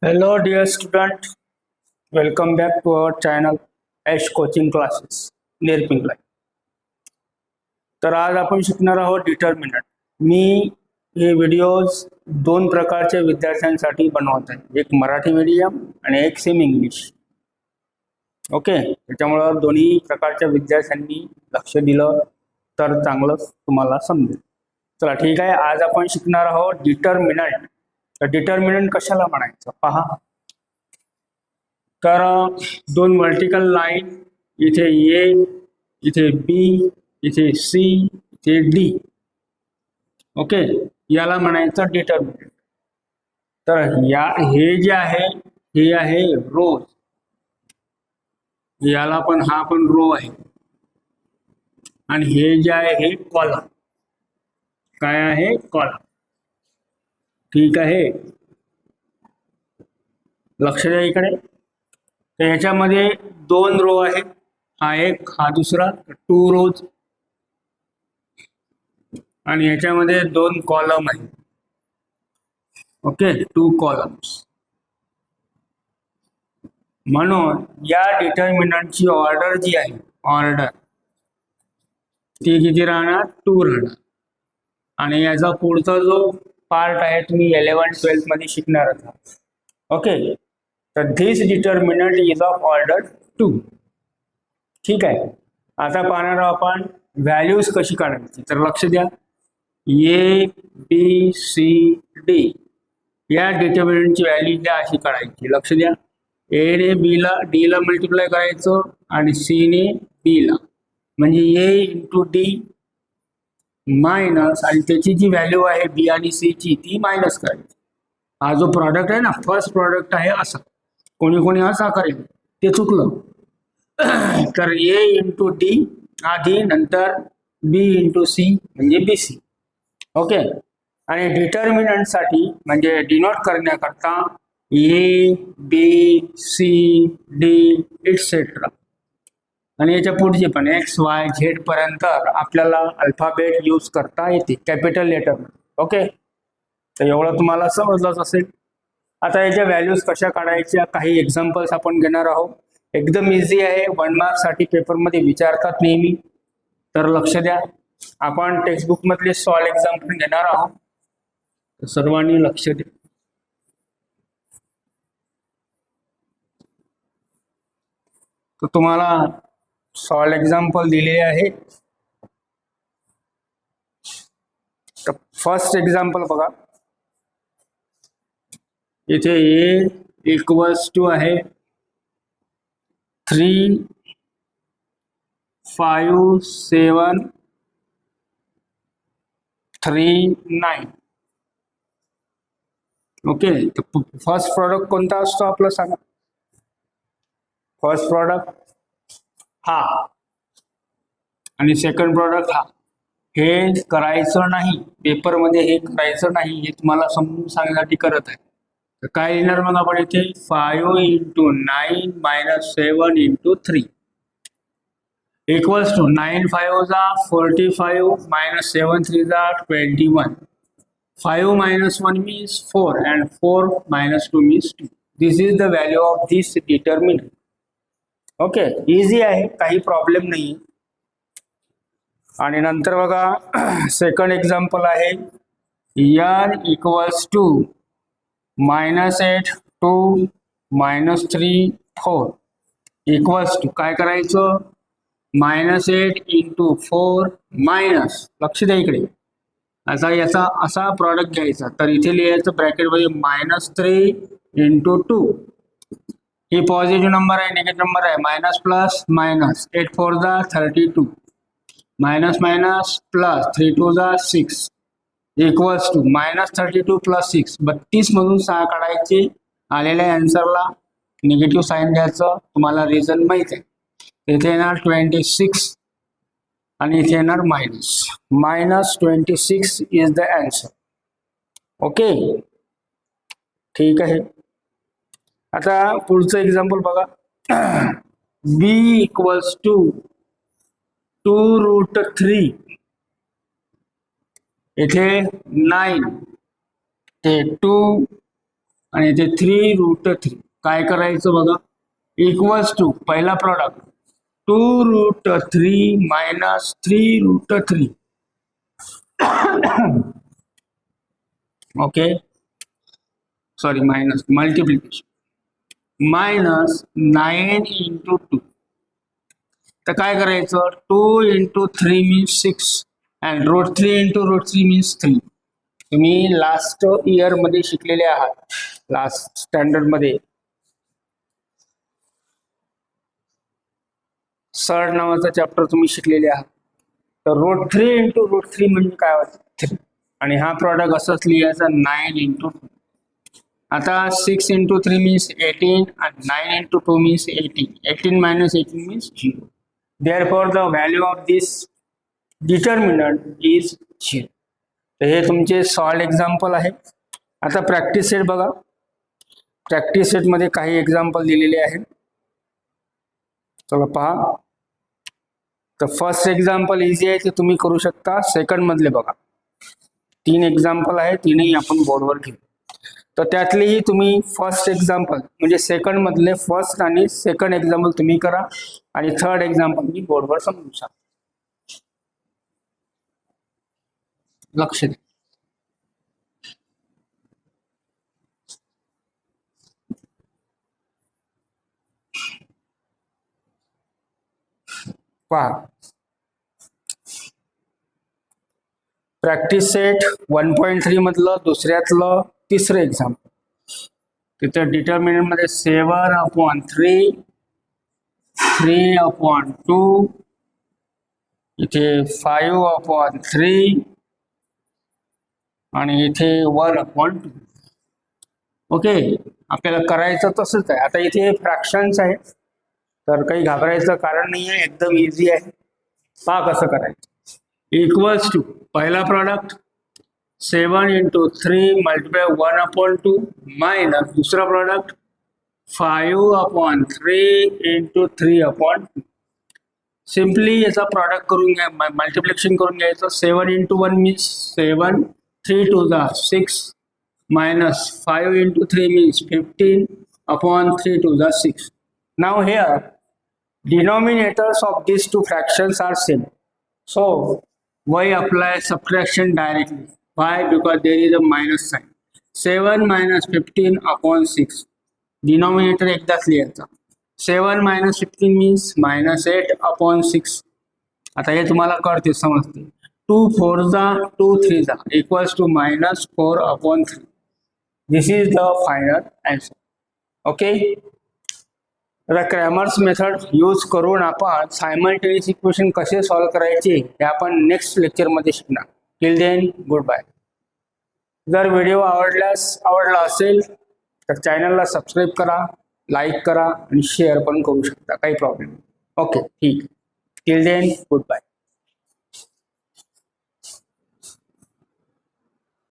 Hello dear student, welcome back to our channel Ash Coaching Classes नेरपिंगला. तर आज आपण शिकणार आहोत डिटर्मिनंट. मी हे व्हिडिओज दोन प्रकारच्या विद्यार्थ्यांसाठी बनवत आहे, एक मराठी मीडियम आणि एक सेमी इंग्लिश. ओके, त्याच्यामुळे दोन्ही प्रकारच्या विद्यार्थ्यांनी लक्ष दिलं तर चांगलं तुम्हाला समजेल. चला ठीक आहे, आज आपण शिकणार आहोत डिटर्मिनंट. तर डिटर्मिनंट कशाला म्हणायचं पहा. तर दोन वर्टिकल लाईन, इथे ए, इथे बी, इथे सी, इथे डी. ओके, याला म्हणायचं डिटर्मिनंट. तर हे जे आहे हे आहे रोज, याला पण हा पण रो आहे, आणि हे जे आहे हे कॉलम. काय आहे? कॉलम. ठीक आहे, लक्ष द्या इकडे. तर याच्यामध्ये दोन रो आहेत, हा एक हा दुसरा, 2 रोज. आणि याच्यामध्ये दोन कॉलम आहेत. Okay, 2 columns. म्हणून या डिटर्मिनंटची ऑर्डर जी आहे, ऑर्डर ती किती राहणार? 2 राहणार. आणि याचा पुढचा जो पार्ट आहे तुम्ही 11th-12th मध्ये शिकणार आहात. ओके, तर this determinant is of order 2. ठीक आहे, आता पाहणार आहोत आपण व्हॅल्यूज कशी काढायची. तर लक्ष द्या, ए बी सी डी या डिटर्मिनंटची व्हॅल्यू द्या अशी काढायची. लक्ष द्या, ए ने बीला डीला मल्टिप्लाय करायचं आणि सी ने बीला, म्हणजे ए इंटू डी मायनस, आणि त्याची जी व्हॅल्यू आहे बी आणि सी ची ती मायनस करायची. हा जो प्रॉडक्ट आहे ना, फर्स्ट प्रॉडक्ट आहे असा. कोणी कोणी असा करेल, ते चुकलं. तर ए इंटू डी आधी, नंतर बी इंटू सी म्हणजे बी सी. ओके, आणि डिटर्मिनंटसाठी म्हणजे डिनोट करण्याकरता A B C D etcetera, आणि याच्या पुढचे पण एक्स वाय झेड पर्यंत आपल्याला अल्फाबेट यूज करता येते कॅपिटल लेटर. ओके, तर एवढं तुम्हाला समजलंच असेल. आता याच्या व्हॅल्यूज कशा काढायच्या, काही एक्झाम्पल्स आपण घेणार आहोत. एकदम इझी आहे, 1 मार्क्ससाठी पेपरमध्ये विचारतात नेहमी. तर लक्ष द्या, आपण टेक्स्टबुक मधले सॉल्व एक्झाम्पल घेणार आहोत, तर सर्वांनी लक्ष द्या. तर तुम्हाला सॉल्व एक्झाम्पल दिले आहे. तर फर्स्ट एक्झाम्पल बघा, इथे ए इक्वल्स टू आहे 3 5 7 3 9. ओके, तर फर्स्ट प्रॉडक्ट कोणता असतो आपलं सांगा. फर्स्ट प्रॉडक्ट हा, आणि सेकंड प्रॉडक्ट हा. हे करायचं नाही पेपरमध्ये, हे करायचं नाही, हे तुम्हाला समजून सांगण्यासाठी करत आहे. तर काय लिहिणार मग आपण इथे? 5 into 9 minus 7 into 3 equals to 9 5 जा 45 मायनस 7 3 जा 21. 5 minus 1 means 4 and 4 minus 2 means 2. This is the value of this determinant. Okay, easy आहे, काही प्रॉब्लेम नाही. आणि नंतर बघा सेकंड एक्झाम्पल आहे n equals to -8 2 -3 4 equals to काय करायचं? -8 इंटू 4 मायनस, लक्ष द्या इकडे, आता याचा असा प्रॉडक्ट घ्यायचा. तर इथे लिहायचं ब्रॅकेटमध्ये -3 इंटू 2. ही पॉझिटिव्ह नंबर आहे, निगेटिव्ह नंबर आहे, मायनस प्लस मायनस, 8 4 जा 32 मायनस मायनस प्लस 3 2 जा 6 इक्वल्स टू -32 प्लस 6 32 मधून 6 काढायचे. आलेल्या आन्सरला निगेटिव्ह साईन द्यायचं. तुम्हाला रिझन माहित आहे, इथे येणार 26 आणि इथे येणार -26 इज द आन्सर. ओके, ठीक आहे. आता पुढचं एक्झाम्पल बघा, b इक्वल्स टू 2√3. इथे 9 ते 2 आणि इथे 3√3. काय करायचं बघा, इक्वल्स टू पहिला product 2√3 minus 3√3. Okay, sorry minus multiplication minus 9 into 2. तर काय करायचं, 2 into 3 means 6 and √3 into √3 means 3. तुम्ही लास्ट इयर मध्ये शिकलेले आहात, लास्ट स्टँडर्ड मध्ये सर्ड नावाचा चॅप्टर तुम्ही शिकलेले आहात. तर √3 इंटू √3 म्हणजे काय होतं, 3. आणि हा प्रॉडक्ट असंच लिहायचा 9 इंटू 2. आता 6 into 3 means 18 and 9 into 2 means 18. 18 minus 18 means 0. Therefore, the value of this determinant is 0. तर हे तुमचे सॉल्ड एक्झाम्पल आहे. आता प्रॅक्टिस सेट बघा, प्रॅक्टिस सेट मध्ये काही एक्झाम्पल दिलेले आहेत. चला पहा. तर फर्स्ट एक्झाम्पल इझी आहे, ते तुम्ही करू शकता. सेकंड मधले बघा, 3 एक्झाम्पल आहे, तीनही आपण बोर्डवर घेऊ. तर त्यातलेही तुम्ही फर्स्ट एक्झाम्पल म्हणजे सेकंड मधले फर्स्ट आणि सेकंड एक्झाम्पल तुम्ही करा आणि थर्ड एक्झाम्पल मी बोर्डवर समजू शकता. लक्ष द्या. पहा, प्रॅक्टिस सेट 1.3 मधलं दुसऱ्यातलं तिसरं एक्झाम्पल. तिथे डिटर्मिनंट मध्ये 7/3, 3/2, इथे 5/3 आणि इथे 1/2. ओके, आपल्याला करायचं तसंच आहे. आता इथे फ्रॅक्शन्स आहे, तर काही घाबरायचं कारण नाही आहे, एकदम इझी आहे. पहा कसं करायचं. इक्वल्स टू पहिला प्रॉडक्ट 7 इंटू 3 मल्टिप्लाय 1/2 मायनस दुसरा प्रॉडक्ट 5/3 इंटू 3/2. सिम्पली याचा प्रॉडक्ट करून घ्या, मल्टिप्लिकेशन करून घ्यायचं. 7 into 1 means 7, 3 2 6 minus 5 into 3 means 15/3 to the 6. Now here denominators of these two fractions are same, so why apply subtraction directly? Why? Because there is a minus sign. 7 minus 15/6. Denominator एकदाच लिहायचा. 7 minus 15 means minus 8/6. आता हे तुम्हाला कळते, समजते. 2 4 2 3 equals to minus 4/3. This is the final answer. Okay. आता Cramer's method use करून आपण सायमल्टेनियस इक्वेशन कसे सॉल्व करायचे हे आपण नेक्स्ट लेक्चरमध्ये शिकणार. Till then good bye. जर व्हिडिओ आवडला असेल तर चॅनलला सबस्क्राईब करा, लाईक करा आणि शेअर पण करू शकता, काही प्रॉब्लेम. ओके, ठीक. Till then good bye.